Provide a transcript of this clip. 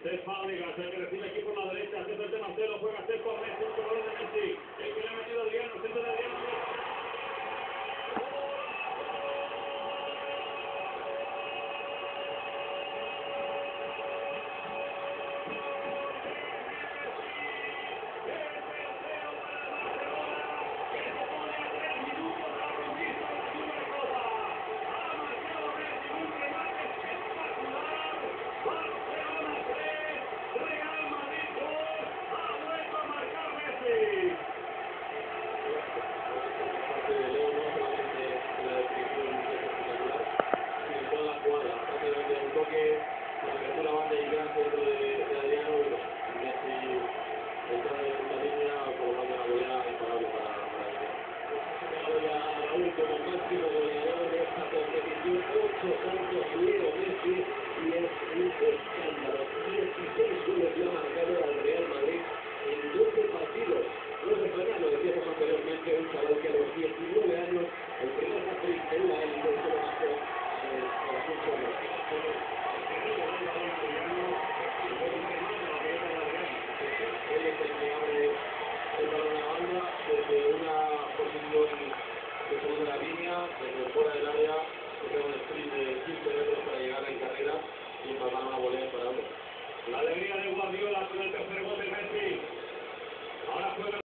Cés Fábregas, el que recibe aquí por la derecha, hace frente Marcelo, juega Cés por Messi, un gol de Messi, el que le ha metido Adriano, el centro de Adriano. Como máximo goleador de esta competición, 8 puntos Leo Messi y es un escándalo. 16 goles le ha marcado al Real Madrid